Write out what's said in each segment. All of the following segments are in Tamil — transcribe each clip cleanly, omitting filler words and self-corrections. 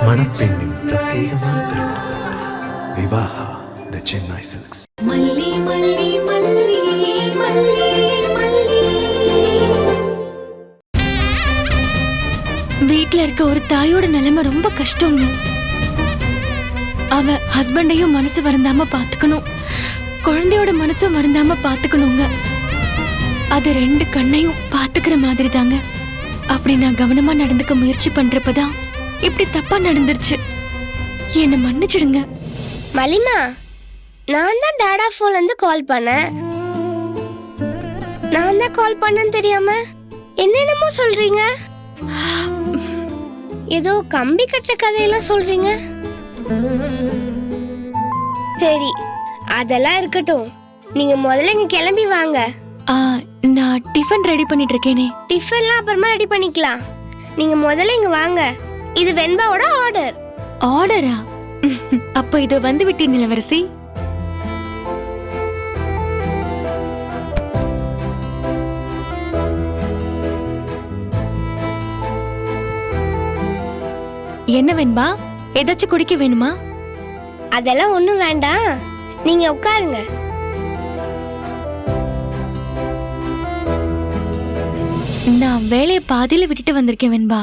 மணப்பெண்ணின் பிரத்யேகமான திருமணம் விவாஹா தி சென்னை சில்க்ஸ். வீட்ல இருக்க ஒரு தாயோட நிலைமை ரொம்ப கஷ்டங்க. அவ ஹஸ்பண்டையும் மனசு வருந்தாம பாத்துக்கணும், குழந்தையோட மனசும் வருந்தாம பாத்துக்கணுங்க. அது ரெண்டு கண்ணையும் பாத்துக்கிற மாதிரி தாங்க. அப்படி நான் கவனமா நடந்துக்க முயற்சி பண்றப்பதான் இப்படி தப்பா நடந்துருச்சு. என்ன மன்னிச்சிடுங்க. மலிமா, நான் தான் டாடா போன்ல இருந்து கால் பண்ணேன். நான் தான் கால் பண்ணேன்னு தெரியாம என்னென்னமோ சொல்றீங்க. ஏதோ கம்பி கட்டுற கதையெல்லாம் சொல்றீங்க. சரி, அதெல்லாம் இருக்கட்டும். நீங்க முதல்ல இங்க கிளம்பி வாங்க. நான் டிஃபன் ரெடி பண்ணிட்டு இருக்கேனே. டிஃபன்லாம் அப்புறமா ரெடி பண்ணிக்கலாம். நீங்க முதல்ல இங்க வாங்க. இது வெண்பாவோட ஆர்டர். ஆர்டரா? அப்ப இது வந்து விட்டீங்க இளவரசி. என்ன வெண்பா, ஏதாச்சும் குடிக்க வேணுமா? அதெல்லாம் ஒண்ணும் வேண்டாம், நீங்க உட்காருங்க. நான் வேலையை பாதியில விட்டுட்டு வந்திருக்கேன் வெண்பா.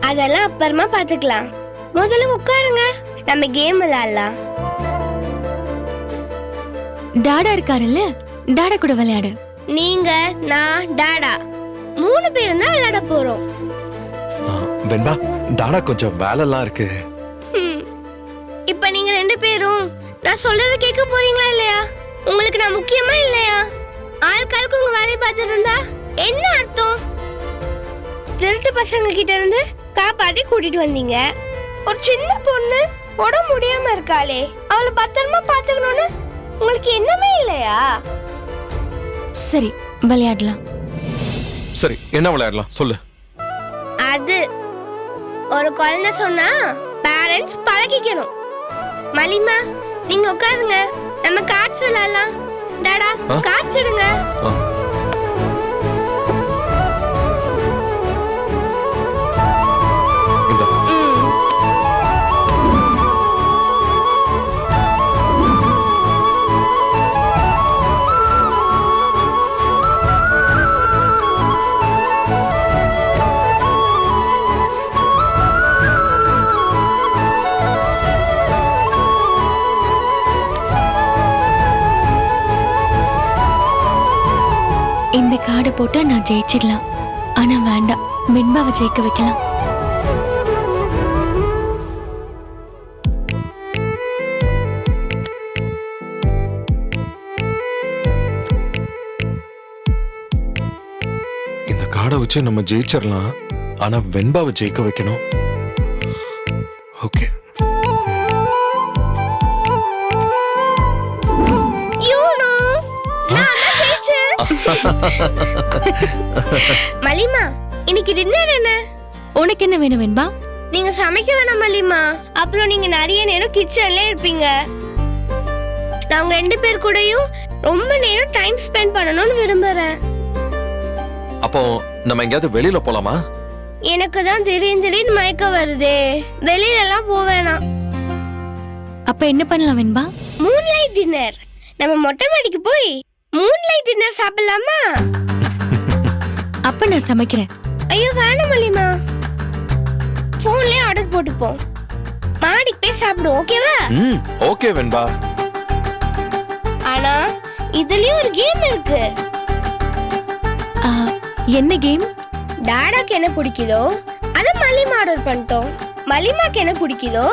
அதெல்லாம் அப்புறமா பாத்துக்கலாம். முதல்ல உட்காருங்க, நம்ம கேம் விளையாடலாம். டாடா இருக்காருல்ல, டாடா கூட விளையாடு. நீங்க, நான், டாடா 3 பேரும் தான் விளையாட போறோம். வெண்பா, டாடா கொஞ்சம் வேலைலாம் இருக்கு. இப்ப நீங்க 2 பேரும் நான் சொல்றத கேட்க போறீங்களா இல்லையா? உங்களுக்கு நான் முக்கியமா இல்லையா? ஆள்காலுக்கு உங்க வேலையை பார்த்துட்டு இருந்தா என்ன அர்த்தம்? திருட்டு பசங்க கிட்ட இருந்து காப்பாத்தி கூட்டிட்டு வந்தீங்க. ஒரு சின்ன பொண்ணு உடம்பு முடியாம இருக்காளே, அவளை பத்திரமா பாத்துக்கணும்னு உங்களுக்கு என்னமே இல்லையா? சரி, விளையாடலாம். சரி, என்ன விளையாடலாம் சொல்லு. அது ஒரு குழந்தை சொன்னா பேரண்ட்ஸ் பழகிக்கணும். மலிமா, நீங்க உட்காருங்க, நம்ம கார்ட்ஸ் விளையாடலாம். டாடா, கார்ட்ஸ் எடுங்க. இந்த கார்டை போட்டா நான் ஜெயிச்சிடலாம். ஆனா வேண்டாம், வெண்பாவை ஜெயிக்க வைக்கலாம். இந்த கார்டை வச்சு நம்ம ஜெயிச்சிடலாம். ஆனா வெண்பாவை ஜெயிக்க வைக்கணும். ஓகே. மலிமா, இன்னைக்கு டின்னர் என்ன? உனக்கு என்ன வேணும் வெண்பா? நீங்க சமைக்க வேணாம் மலிமா, அப்புறம் நீங்க நிறைய நேரம் கிச்சன்ல இருப்பீங்க. நான் உங்க 2 பேர் கூடயும் ரொம்ப நேரம் டைம் ஸ்பெண்ட் பண்ணணும்னு விரும்புறேன். அப்போ நம்ம எங்கயாவது வெளியில போலாமா? எனக்கு தான் திடீர்னு மயக்கம் வருதே, வெளியில எல்லாம் போவேணாம். அப்ப என்ன பண்ணலாம் வெண்பா? Moonlight dinner. நம்ம மொட்டை மாடிக்கு போய் மூன்லைட் டின்னர் சாப்பிடலாமா? அப்ப நான் சமைக்கிறேன். ஐயோ வேணாம் மலிமா, போன்லயே ஆர்டர் போட்டுப்போம். மாடிக்கு போய் சாப்பிடுவோம், ஓகேவா? ஓகே வெண்பா. ஆனா இதுலயும் ஒரு கேம் இருக்கு. என்ன கேம்? டாடாக்கு என்ன பிடிக்குதோ அது மலிமா ஆர்டர் பண்ணிட்டோம். மலிமாக்கு என்ன பிடிக்குதோ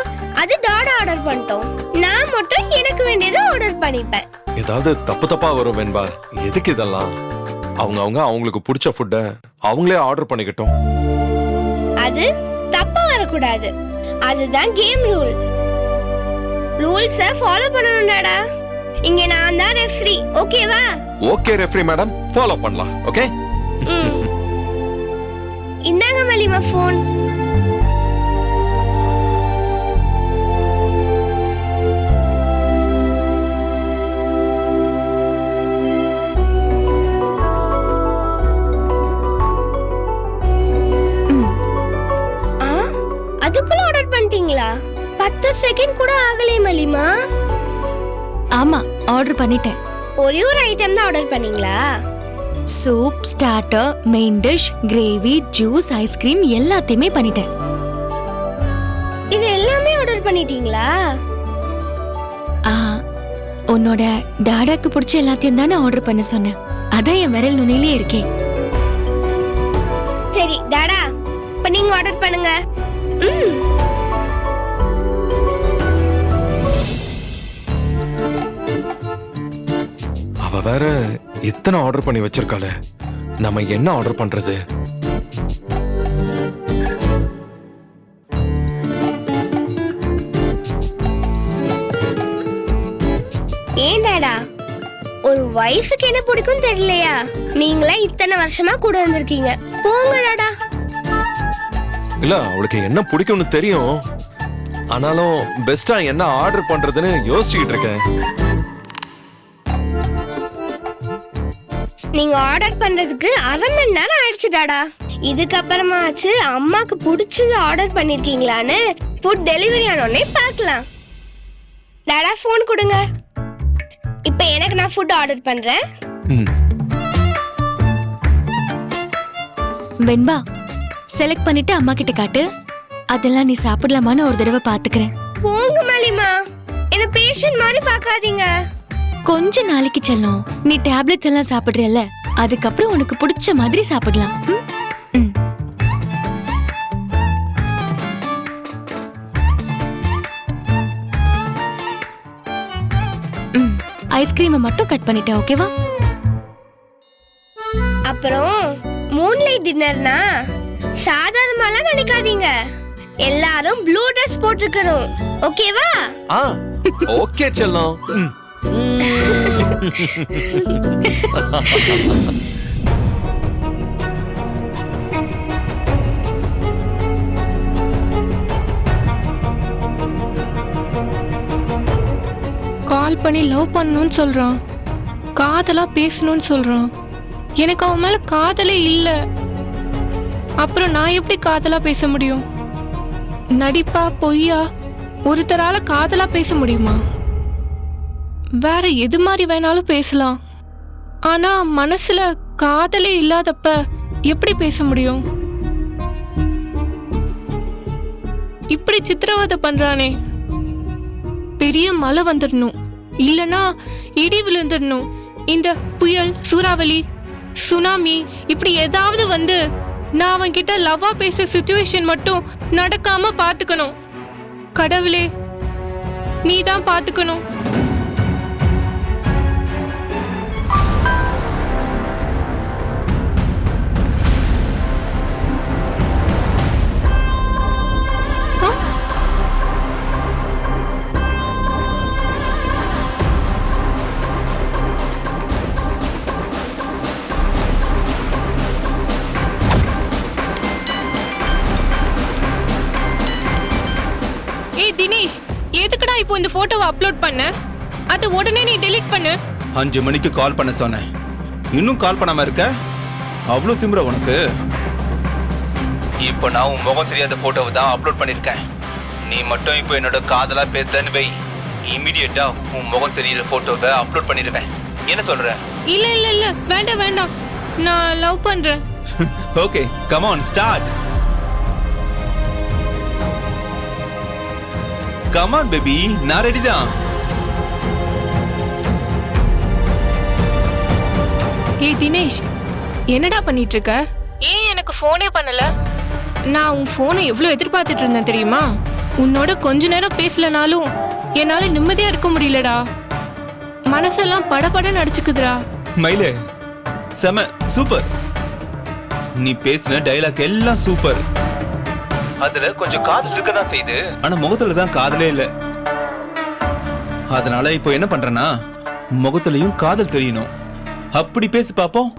அது டாடா ஆர்டர் பண்ணிட்டோம். நான் மட்டும் எனக்கு வேண்டியதை ஆர்டர் பண்ணிப்பேன். ஏதாவது தப்பா வரும் வெண்பா. எதுக்கு இதெல்லாம்? அவங்களுக்கு பிடிச்ச ஃபுட்டை அவங்களே ஆர்டர் பண்ணிக்கிட்டோம். அது தப்பா வரக்கூடாது. அதுதான் கேம் ரூல். ரூல்ஸை ஃபாலோ பண்ணணும் டாடா. இங்க நான் தான் ரெஃப்ரி, ஓகேவா? ஓகே ரெஃப்ரி மேடம், ஃபாலோ பண்ணலாம். ஓகே. இந்தாங்க மலிமா போன். அதுக்குள்ள ஆர்டர் பண்ணிட்டீங்களா? 10 செகண்ட் கூட ஆகலையே மலிமா. ஆமா, ஆர்டர் பண்ணிட்டேன். ஒரே ஒரு ஐட்டம் தான் ஆர்டர் பண்ணீங்களா? Soup, starter, main dish, gravy, juice, ice cream எல்லாத்தையுமே பண்ணிட்டேன். இது எல்லாமே ஆர்டர் பண்ணிட்டீங்களா? ஆ, உன்னோட டாடாக்கு பிடிச்ச எல்லாத்தையும் தானே ஆர்டர் பண்ண சொன்னேன். அதான் என் விரல் நுனியிலே இருக்கேன். சரி டாடா, இப்ப நீங்க ஆர்டர் பண்ணுங்க. அவ வேற எத்தனை ஆர்டர் பண்ணி வச்சிருக்காளே, நம்ம என்ன ஆர்டர் பண்றது? ஏன் டாடா, ஒரு வைஃப்க்கு என்ன பிடிக்கும் தெரியலையா? நீங்களே இத்தனை வருஷமா கூட வந்திருக்கீங்க. போங்க டாடா. இல்ல, அவளுக்கு என்ன பிடிக்கும்னு தெரியும். ஆனாலும் பெஸ்டா என்ன ஆர்டர் பண்றதுன்னு யோசிச்சுக்கிட்டு இருக்கேன். நீங்க ஆர்டர் பண்றதுக்கு 1/2 மணி நேரம் ஆயிடுச்சு டாடா. இதுக்கப்புறமாச்சு அம்மாக்கு பிடிச்சது ஆர்டர் பண்ணிருக்கீங்களான்னு ஃபுட் டெலிவரி ஆனோடனே பார்க்கலாம். டாடா ஃபோன் கொடுங்க. இப்ப எனக்கு நான் ஃபுட் ஆர்டர் பண்றேன். வெண்பா, செலக்ட் பண்ணிட்டு அம்மா கிட்ட காட்டு. அதெல்லாம் நீ சாப்பிடலாமான்னு ஒரு தடவை பாத்துக்கிறேன். போங்க மலிமா, என்ன பேஷண்ட் மாதிரி பார்க்காதீங்க. கொஞ்ச நாளைக்கு செல்லும். நீ டேப்லெட்ஸ் எல்லாம் சாப்பிடுறல, அதுக்கப்புறம் உனக்கு பிடிச்ச மாதிரி சாப்பிடலாம். ஐஸ்கிரீமை மட்டும் கட் பண்ணிட்டேன், ஓகேவா? அப்புறம் மூன்லைட் டின்னர்னா சாதாரணமாலாம் நினைக்காதீங்க. எல்லாரும் ப்ளூ ட்ரெஸ் போட்டுக்கணும், ஓகேவா? ஓகே செல்லம். கால் பண்ணி லவ் பண்ணணும்னு சொல்றான், காதலா பேசணும்னு சொல்றான். எனக்கு அவன் மேல காதலே இல்ல. அப்புறம் நான் எப்படி காதலா பேச முடியும்? நடிப்பா பொய்யா ஒருத்தரால காதலா பேச முடியுமா? வேற எது மாதிரி வேணாலும் பேசலாம். ஆனா மனசுல காதலே இல்லாதப்ப எப்படி பேச முடியும்? இப்படி சித்திரவதை பண்றானே. பெரிய மழை வந்துடணும், இல்லனா இடி விழுந்துடணும். இந்த புயல், சூறாவளி, சுனாமி இப்படி ஏதாவது வந்து நான் அவன் கிட்ட லவ்வா பேச சிச்சுவேஷன் மட்டும் நடக்காம பாத்துக்கணும். கடவுளே, நீ தான் பாத்துக்கணும். தினேஷ், எதுக்குடா இப்போ இந்த போட்டோவை அப்லோட் பண்ண? அது உடனே நீ டெலீட் பண்ணு. 5 மணிக்கு கால் பண்ண சொன்னேன், இன்னும் கால் பண்ணாம இருக்க? அவ்வளவு திமிர உனக்கு? இப்போ நான் உன் முகம் தெரியாத போட்டோவை தான் அப்லோட் பண்ணிருக்கேன். நீ மட்டும் இப்போ என்னோட காதலா பேசுறன்னு வை, இமிடியேட்டா உன் முகம் தெரியற போட்டோவை அப்லோட் பண்ணிடுவேன். என்ன சொல்ற? இல்ல இல்ல இல்ல, வேண்டாம் வேண்டாம், நான் லவ் பண்றேன். Okay, come on, start. Come on baby, நான் ரெடி தான். ஏய் தினேஷ், என்னடா பண்ணிட்டு இருக்க? ஏன் எனக்கு போனே பண்ணல? நான் உன் போனை எவ்வளவு எதிர்பார்த்துட்டு இருந்தேன் தெரியுமா? உன்னோட கொஞ்ச நேரம் பேசலனாலும் என்னால நிம்மதியா இருக்க முடியலடா. மனசெல்லாம் படபடன்னு அடிச்சுக்குதுடா. மயிலே, செம சூப்பர். நீ பேசின டயலாக் எல்லாம் சூப்பர். அதுல கொஞ்சம் காதல் இருக்கதான் செய்யுது, ஆனா முகத்துல தான் காதலே இல்ல. அதனால இப்போ என்ன பண்றேன்னா, முகத்துலயும் காதல் தெரியணும். அப்படி பேசி பாப்போம்.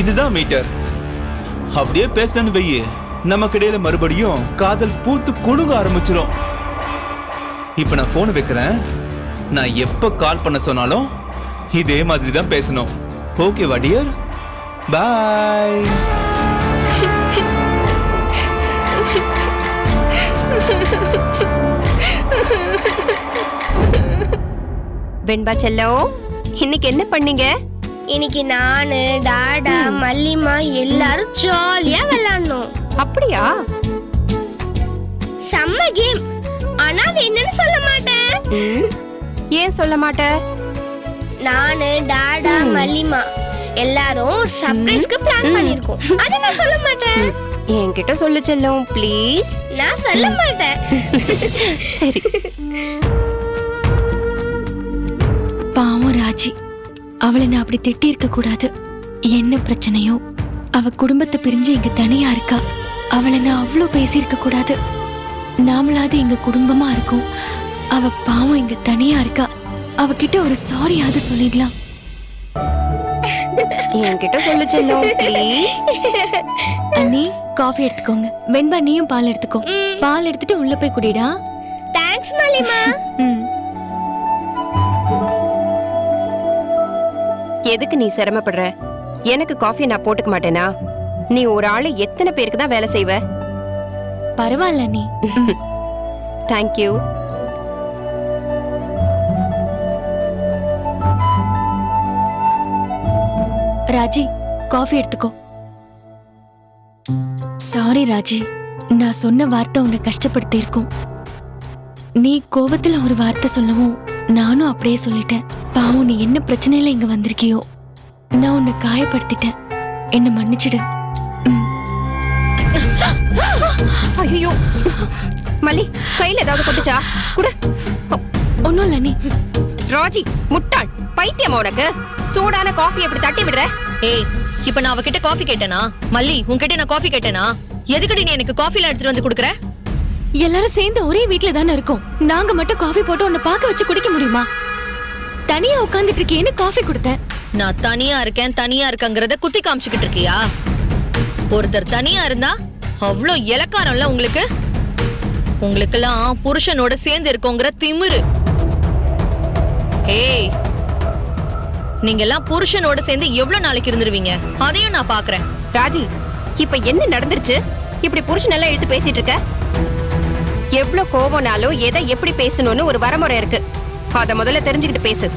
இதுதான் மீட்டர். அப்படியே பேசலன்னு வெய்யு, நமக்கு இடையில மறுபடியும் காதல் பூத்து குலுங்க ஆரம்பிச்சிடும். இப்ப நான் போன் வைக்கிறேன். நான் எப்ப கால் பண்ண சொன்னாலும் இதே மாதிரி தான் பேசணும். ஓகேவா டியர்? பாய். வெண்பா செல்லம், இன்னைக்கு என்ன பண்ணீங்க? இன்னைக்கு நானு டாடா மல்லிமா எல்லாரும் ஜாலியா விளையாடணும். அப்படியா? செம்ம கேம். ஆனா அது என்னன்னு சொல்ல மாட்டேன். ஏன் சொல்ல மாட்ட? நானு டாடா மல்லிமா எல்லாரும் சர்ப்ரைஸ்க்கு பிளான் பண்ணிருக்கோம். அத நான் சொல்ல மாட்டேன். என்கிட்ட சொல்லு செல்லம் ப்ளீஸ். நான் சொல்ல மாட்டேன். சரி. பாவம் ராஜி, அவளை நான் அப்படி திட்டி இருக்க கூடாது. என்ன பிரச்சனையோ, அவ குடும்பத்தை பிரிஞ்சு இங்க தனியா இருக்கா. அவளை நான் அவ்வளோ பேசியிருக்க கூடாது. நாமளாவது எங்க குடும்பமா இருக்கும். அவ பாவம் இங்க தனியா இருக்கா. அவகிட்ட ஒரு சாரியாவது சொல்லிடலாம். என்கிட்ட சொல்லு செல்லம் ப்ளீஸ். அண்ணி, காஃபி எடுத்துக்கோங்க. வெண்பா, நீயும் பால் எடுத்துக்கோ. பால் எடுத்துட்டு உள்ள போய் குடிடா. தேங்க்ஸ் மல்லிமா. ம். எதுக்கு நீ சிரமப்படுற? எனக்கு காஃபி நான் போட்டுக்க மாட்டேனா? நீ ஒரு ஆளு எத்தனை பேருக்கு தான் வேலை செய்வ? பரவாயில்ல அண்ணி. தேங்க்யூ. ராஜி, காஃபி எடுத்துக்கோ. சாரி ராஜி, நான் சொன்ன வார்த்தை உன்னை கஷ்டப்படுத்தி இருக்கும். நீ கோபத்துல ஒரு வார்த்தை சொல்லவும் நானும் அப்படியே சொல்லிட்டேன். பாவம், நீ என்ன பிரச்சனையில இங்க வந்திருக்கியோ, நான் உன்னை காயப்படுத்திட்டேன். என்ன மன்னிச்சிடு. ஐயோ மல்லி, கையில ஏதாவது கொட்டுச்சா? குடு. ஒன்னும் இல்ல நீ. ராஜி, முட்டாள் பைத்தியமா உனக்கு? சூடான காஃபி எப்படி தட்டி விடுற? ஏய், இப்ப நான் அவகிட்ட காஃபி கேட்டேனா? மல்லி, உன்கிட்ட நான் காஃபி கேட்டேனா? எதுக்கடி நீ எனக்கு காஃபில எடுத்துட்டு வந்து குடுக்குற? எல்லாரும் சேர்ந்து ஒரே வீட்ல தானே இருக்கோம். நாங்க மட்டும் காஃபி போட்டு உன்னை பார்க்க வச்சு குடிக்க முடியுமா? தனியா உட்கார்ந்துட்டு இருக்கேன்னு காஃபி கொடுத்தேன். நான் தனியா இருக்கேங்கறத குத்தி காமிச்சுக்கிட்டு இருக்கியா? ஒருத்தர் தனியா இருந்தா அவ்ளோ இலக்காரம்ல உங்களுக்கு. உங்களுக்கெல்லாம் புருஷனோட சேர்ந்து இருக்கோங்கிற திமிரு. ஏய், நீங்க எல்லாம் புருஷனோட சேர்ந்து எவ்வளவு நாளைக்கு இருந்துருவீங்க? அதையும் நான் பாக்குறேன். ராஜி, இப்ப என்ன நடந்துருச்சு? இப்படி புருஷன் எல்லாம் எடுத்து பேசிட்டு இருக்க? எவ்வளவு கோவம்னாலும் எதை எப்படி பேசணும்னு ஒரு வரமுறை இருக்கு. அத முதல்ல தெரிஞ்சுக்கிட்டு பேசு.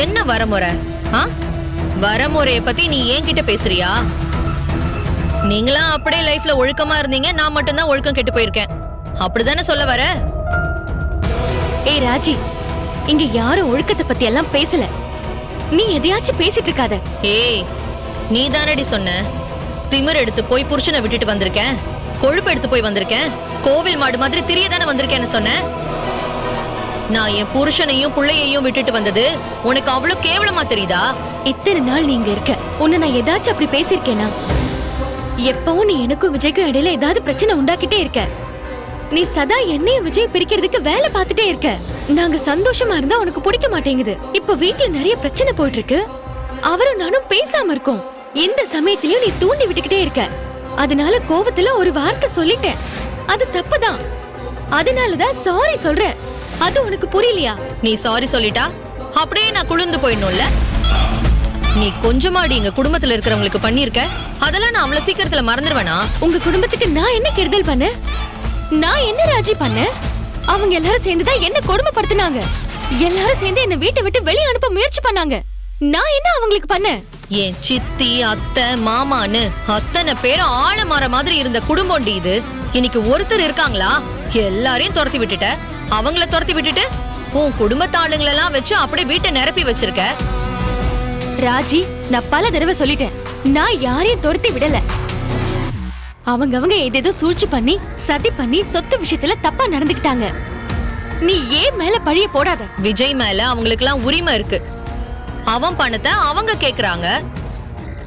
என்ன வரமுறை? வரமுறைய பத்தி நீ என்கிட்ட பேசுறியா? நீங்களா அப்படியே லைஃப்ல ஒழுக்கமா இருந்தீங்க, நான் மட்டும்தான் ஒழுக்கம் கெட்டு போயிருக்கேன். அப்படிதானே சொல்ல வர? ஏய் ராஜி, இங்க யாரும் ஒழுக்கத்தை பத்தி எல்லாம் பேசல. நீ எதையாச்சும் பேசிட்டு இருக்காத. ஏய், நீ தானடி சொன்ன திமிர் எடுத்து போய் புருஷனை விட்டுட்டு வந்திருக்கேன், கொழுப்பு எடுத்து போய் வந்திருக்கேன், கோவில் மாடு மாதிரி திரியதானே வந்திருக்கேன்னு சொன்ன. நான் என் புருஷனையும் பிள்ளையையும் விட்டுட்டு வந்தது உனக்கு அவ்வளவு கேவலமா தெரியுதா? இத்தனை நாள் நீங்க இருக்க, உன்னை நான் ஏதாச்சும் அப்படி பேசிருக்கேனா? எப்பவும் நீ எனக்கும் விஜய்க்கும் இடையில ஏதாவது பிரச்சனை உண்டாக்கிட்டே இருக்க. நீ சதா என்னையும் விஜய் பிரிக்கிறதுக்கு வேலை பார்த்துட்டே இருக்க. நாங்க சந்தோஷமா இருந்தா உனக்கு பிடிக்க மாட்டேங்குது. இப்ப வீட்டுல நிறைய பிரச்சனை போயிட்டு இருக்கு. அவரும் நானும் பேசாம இருக்கோம். இந்த சமயத்திலயும் நீ தூண்டி விட்டுக்கிட்டே இருக்க. அதனால கோபத்துல ஒரு வார்த்தை சொல்லிட்டேன். அது தப்புதான். அதனாலதான் சாரி சொல்றேன். அது உனக்கு புரியலையா? நீ சாரி சொல்லிட்டா அப்படியே நான் குளிர்ந்து போயிடணும்ல. நீ கொஞ்சமாடி எங்க குடும்பத்துல இருக்கிறவங்களுக்கு பண்ணிருக்க, அதெல்லாம் நான் அவ்வளவு சீக்கிரத்துல மறந்துடுவேனா? உங்க குடும்பத்துக்கு நான் என்ன கெடுதல் பண்ண? நான் என்ன ராஜி பண்ண? அவங்க எல்லாரும் சேர்ந்துதான் என்ன கொடுமைப்படுத்தினாங்க. எல்லாரும் சேர்ந்து என்ன வீட்டை விட்டு வெளியே அனுப்ப முயற்சி பண்ணாங்க. நான் என்ன அவங்களுக்கு பண்ண? என் சித்தி, அத்தை, மாமான்னு அத்தனை பேரும் ஆழமர மாதிரி இருந்த குடும்பம் இது. இன்னைக்கு ஒருத்தர் இருக்காங்களா? எல்லாரையும் துரத்தி விட்டுட்ட. அவங்கள துரத்தி விட்டுட்டு உன் குடும்பத்தாளுங்களெல்லாம் வச்சு அப்படியே வீட்டை நிரப்பி வச்சிருக்க. ராஜி, நான் பல தடவை சொல்லிட்டேன், நான் யாரையும் துரத்தி விடல. அவங்க ஏதேதோ சூழ்ச்சி பண்ணி சதி பண்ணி சொத்து விஷயத்துல தப்பா நடந்துக்கிட்டாங்க. நீ ஏன் மேல பழிய போடாத. விஜய் மேல அவங்களுக்கெல்லாம் உரிமை இருக்கு. அவன் பணத்தை அவங்க கேக்குறாங்க.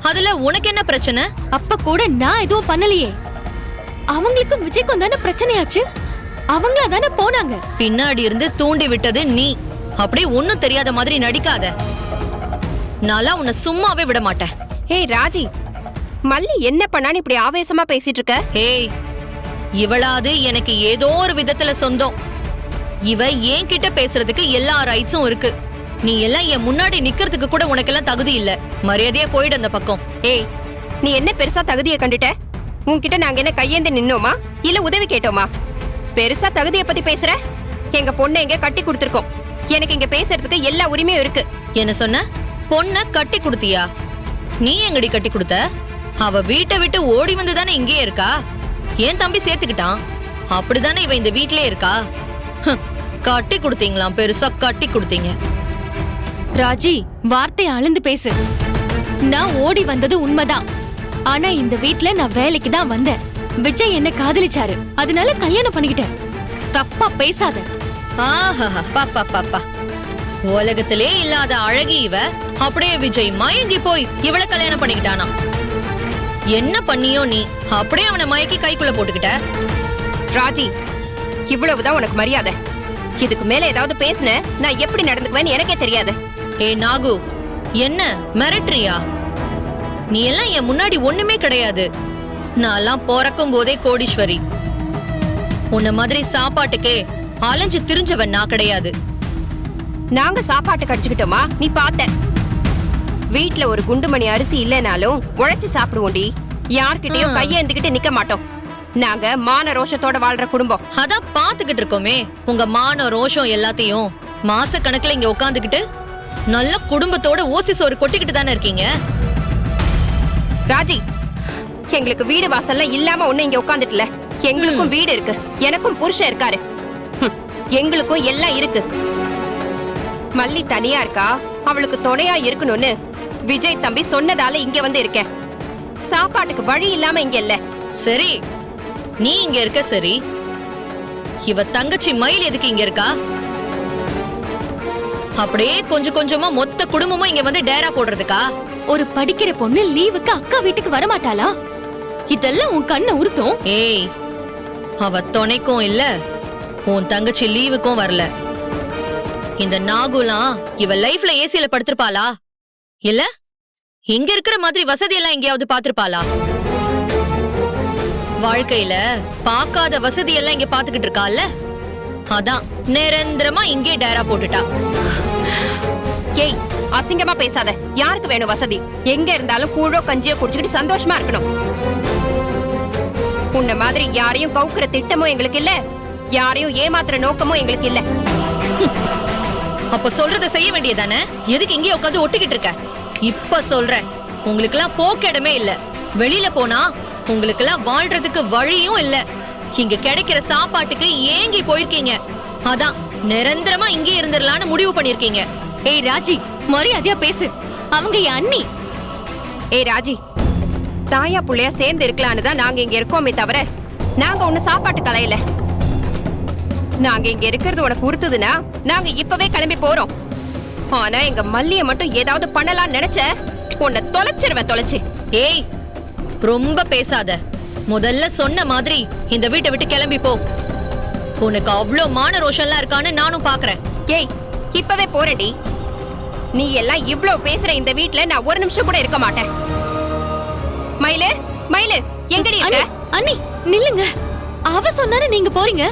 அதுல உனக்கு என்ன பிரச்சனை? அப்ப கூட நான் எதுவும் பண்ணலையே. அவங்களுக்கும் விஜய்க்கும் தானே பிரச்சனையாச்சு. அவங்களா தானே போனாங்க. பின்னாடி இருந்து தூண்டி விட்டது நீ. அப்படியே ஒண்ணும் தெரியாத மாதிரி நடிக்காத. நான்லாம் உன்னை சும்மாவே விட மாட்டேன். ஏய் ராஜி, மல்லி என்ன பண்ணான்னு இப்படி ஆவேசமா பேசிட்டு இருக்க? ஏய், இவளாது எனக்கு ஏதோ ஒரு விதத்துல சொந்தம். இவ என் கிட்ட பேசுறதுக்கு எல்லா ரைட்ஸும் இருக்கு. நீ எல்லாம் என் முன்னாடி நிக்கிறதுக்கு கூட உனக்கெல்லாம் தகுதி இல்ல. மரியாதையா போயிடு அந்த பக்கம். ஏய், நீ என்ன பெருசா தகுதியை கண்டுட்ட? உன்கிட்ட நாங்க என்ன கையேந்து நின்னோமா இல்ல உதவி கேட்டோமா? பெருசா தகுதியை பத்தி பேசுற? எங்க பொண்ணை எங்க கட்டி கொடுத்துருக்கோம். எனக்கு இங்க பேசுறதுக்கு எல்லா உரிமையும் இருக்கு. என்ன சொன்ன? பொண்ண கட்டி கொடுத்தியா? நீ எங்கடி கட்டி கொடுத்த? அவ வீட்டை விட்டு ஓடி வந்து தானே இங்கே இருக்கா. என் தம்பி சேர்த்துக்கிட்டான். அப்படிதானே இவ இந்த வீட்லயே இருக்கா. கட்டி கொடுத்தீங்களாம், பெருசா கட்டி கொடுத்தீங்க. ராஜி, வார்த்தையை அளந்து பேசு. நான் ஓடி வந்தது உண்மைதான். ஆனா இந்த வீட்ல நான் வேலைக்கு தான் வந்தேன். விஜய் என்ன காதலிச்சாரு, அதனால கல்யாணம் பண்ணிக்கிட்டேன். தப்பா பேசாத. ஆஹா, பாப்பா பாப்பா, உலகத்திலே இல்லாத அழகி இவ. அப்படியே விஜய் மயங்கி போய் இவளை கல்யாணம் பண்ணிக்கிட்டானா? என்ன பண்ணியோ நீ? அப்படியே அவனை மயக்கி கைக்குள்ள போட்டுக்கிட்ட. ராஜி, இவ்வளவுதான் உனக்கு மரியாதை. இதுக்கு மேல ஏதாவது பேசுன நான் எப்படி நடந்துக்குவேன்னு எனக்கே தெரியாது. ஏ நாகு, என்ன மிரட்டுறியா? நீ எல்லாம் என் முன்னாடி ஒண்ணுமே கிடையாது. நான்லாம் பிறக்கும் போதே கோடீஸ்வரி. உன்ன மாதிரி சாப்பாட்டுக்கே அலைஞ்சு திரிஞ்சவன் நான் கிடையாது. நாங்க சாப்பாட்டு கடிச்சுக்கிட்டோமா? நீ பார்த்த வீட்ல ஒரு குண்டுமணி அரிசி இல்லைனாலும் உழைச்சு சாப்பிடுவோண்டி. யார்கிட்டயும் கையேந்துக்கிட்டு நிக்க மாட்டோம். நாங்க மான ரோஷத்தோட வாழ்ற குடும்பம். அதான் பாத்துக்கிட்டு இருக்கோமே உங்க மான ரோஷம் எல்லாத்தையும். மாச கணக்குல இங்க உட்காந்துக்கிட்டு நல்ல குடும்பத்தோட ஓசி சோறு கொட்டிக்கிட்டு தானே இருக்கீங்க. ராஜி, எங்களுக்கு வீடு வாசல்லாம் இல்லாம ஒண்ணு இங்க உட்காந்துட்டுல. எங்களுக்கும் வீடு இருக்கு, எனக்கும் புருஷன் இருக்காரு. எங்களுக்கும் எல்லாம் இருக்கு. மல்லி தனியா இருக்கா, அவளுக்கு துணையா இருக்கணும்னு விஜய் தம்பி சொன்னதால இங்க வந்து இருக்கேன். சாப்பாட்டுக்கு வழி இல்லாம இங்க இல்ல. சரி, நீ இங்க இருக்க சரி. இவ தங்கச்சி மயில் எதுக்கு இங்க இருக்கா? அப்படியே கொஞ்சம் கொஞ்சமா மொத்த குடும்பமும் இங்க வந்து டேரா போடுறதுக்கா? ஒரு படிக்கிற பொண்ணு லீவுக்கு அக்கா வீட்டுக்கு வரமாட்டாளா? இதெல்லாம் உன் கண்ணை உறுத்தும். ஏய், அவ துணைக்கும் இல்ல, உன் தங்கச்சி லீவுக்கும் வரல. இந்த நாகுலாம் இவ லைஃப்ல ஏசில படுத்திருப்பாளா? இல்ல இங்க இருக்கிற மாதிரி வசதி எல்லாம் எங்கேயாவது பாத்திருப்பாளா? வாழ்க்கையில பார்க்காத வசதி எல்லாம் இங்க பாத்துக்கிட்டு இருக்கால. அதான் நிரந்தரமா இங்கே டேரா போட்டுட்டா. ஏய், அசிங்கமா பேசாத. யாருக்கு வேணும் வசதி? எங்க இருந்தாலும் கூழோ கஞ்சியோ குடிச்சுக்கிட்டு சந்தோஷமா இருக்கணும். உன்ன மாதிரி யாரையும் கவுக்குற திட்டமும் எங்களுக்கு இல்ல, யாரையும் ஏமாத்துற நோக்கமும் எங்களுக்கு இல்ல. அப்ப சொல்றத செய்ய வேண்டியதானே? எதுக்கு இங்கே உட்காந்து ஒட்டிக்கிட்டு இருக்க? இப்ப சொல்றேன், உங்களுக்கு எல்லாம் போக்கிடமே இல்ல. வெளியில போனா உங்களுக்கு எல்லாம் வாழ்றதுக்கு வழியும் இல்ல. இங்க கிடைக்கிற சாப்பாட்டுக்கு ஏங்கி போயிருக்கீங்க. அதான் நிரந்தரமா இங்கே இருந்துடலான்னு முடிவு பண்ணிருக்கீங்க. ஏய் ராஜி, மரியாதையா பேசு. அவங்க என் அண்ணி. ஏய் ராஜி, தாயா புள்ளையா சேர்ந்து இருக்கலான்னு தான் நாங்க இங்க இருக்கோமே தவிர நாங்க ஒண்ணு சாப்பாட்டு கலையில. நாங்க இங்க இருக்கிறது உனக்கு உறுத்துதுன்னா நாங்க இப்பவே கிளம்பி போறோம். ஆனா எங்க மல்லிய மட்டும் ஏதாவது பண்ணலாம் நினைச்ச உன்னை தொலைச்சிருவேன், தொலைச்சு. ஏய், ரொம்ப பேசாத. முதல்ல சொன்ன மாதிரி இந்த வீட்டை விட்டு கிளம்பி போ. உனக்கு அவ்வளோ மான ரோஷன்லாம் இருக்கான்னு நானும் பாக்குறேன். ஏய், இப்பவே போறடி. நீ எல்லாம் இவ்ளோ பேசுற இந்த வீட்ல நான் ஒரு நிமிஷம் கூட இருக்க மாட்டேன். மயிலு, மயிலு, எங்கடி இருக்க? அண்ணி நில்லுங்க. அவ சொன்னாரு நீங்க போறீங்க.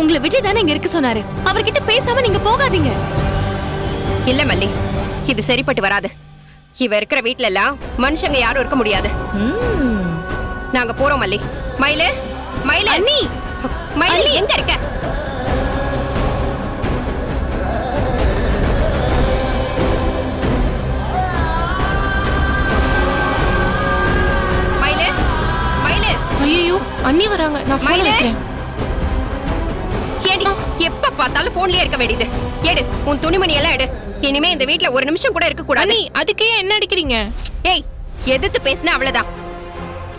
உங்களை விஜய் தானே இங்க இருக்க சொன்னாரு. அவர்கிட்ட பேசாம நீங்க போகாதீங்க. இல்ல மல்லி, இது சரிப்பட்டு வராது. இவ இருக்கிற வீட்ல எல்லாம் மனுஷங்க யாரும் இருக்க முடியாது. நாங்க போறோம் மல்லி. மயிலு, மயிலு, அண்ணி, மயிலு எங்க இருக்க? மயிலு, மயிலு. ஐயோ, அண்ணி வராங்க. நான் போன் மயிலு. வைக்கிறேன். ஏடி, எப்ப பார்த்தாலும் போன்லயே இருக்க வேண்டியது. எடு, உன் துணிமணி எல்லாம் எடு. இனிமே இந்த வீட்ல ஒரு நிமிஷம் கூட இருக்க கூடாது. அண்ணி, அதுக்கே என்ன அடிக்கிறீங்க? ஏய், எதிர்த்து பேசினா அவ்வளவுதான்.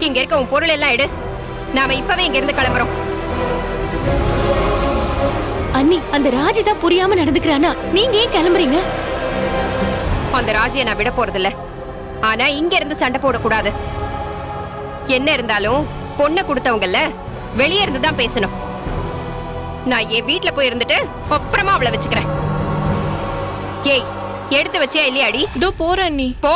இங்க இருக்க உன் பொருள் எல்லாம் எடு. நாம இப்பவே இங்க இருந்து கிளம்புறோம். அண்ணி, அந்த ராஜி தான் புரியாம நடந்துக்கிறானா? நீங்க ஏன் கிளம்புறீங்க? அந்த ராஜியை நான் விட போறதில்ல. ஆனா இங்க இருந்து சண்டை போடக்கூடாது. என்ன இருந்தாலும் பொண்ணை கொடுத்தவங்கல்ல, வெளியே இருந்து தான் பேசணும். நான் என் வீட்டுல போய் இருந்துட்டு அப்புறமா அவளை வச்சுக்கிறேன். ஏய், எடுத்து வச்சியா இல்லையாடி? இதோ போறேன் அண்ணி. போ.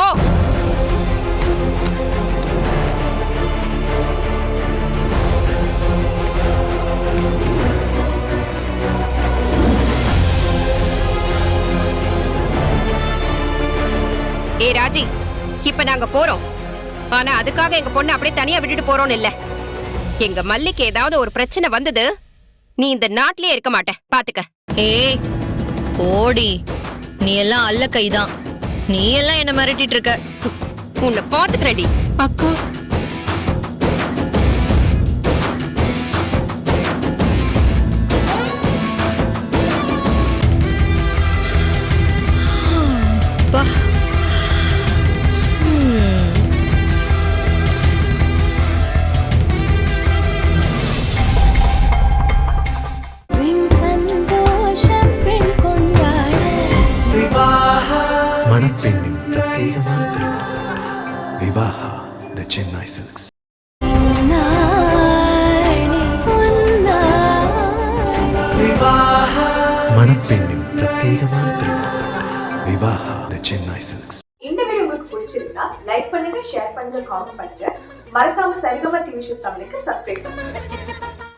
நாங்க போறோம். ஆனா அதுக்காக எங்க பொண்ணு அப்படியே தனியா விட்டுட்டு போறோம்னு இல்ல. எங்க மல்லிக்கு ஏதாவது ஒரு பிரச்சனை வந்தது, நீ இந்த நாட்டிலேயே இருக்க மாட்ட, பாத்துக்க. ஏய் ஓடி, நீ எல்லாம் அல்ல கைதான். நீ எல்லாம் என்ன மிரட்டிட்டு இருக்க. உன்னை பாத்துக்கிறடி. அக்கா பா. மணப்பெண்ணின் பிரத்யேகமான திருமணம் விவாஹா தி சென்னை சில்க்ஸ். மணப்பெண்ணின் பிரத்யேகமான திருமணம் விவாஹா தி சென்னை சில்க்ஸ். இந்த வீடியோ உங்களுக்கு பிடிச்சிருந்தா லைக் பண்ணுங்க, ஷேர் பண்ணுங்க, காமெண்ட் பண்ணுங்க. மறக்காம சரிகமா டிவி ஷோஸ் தமிழுக்கு சப்ஸ்கிரைப் பண்ணுங்க.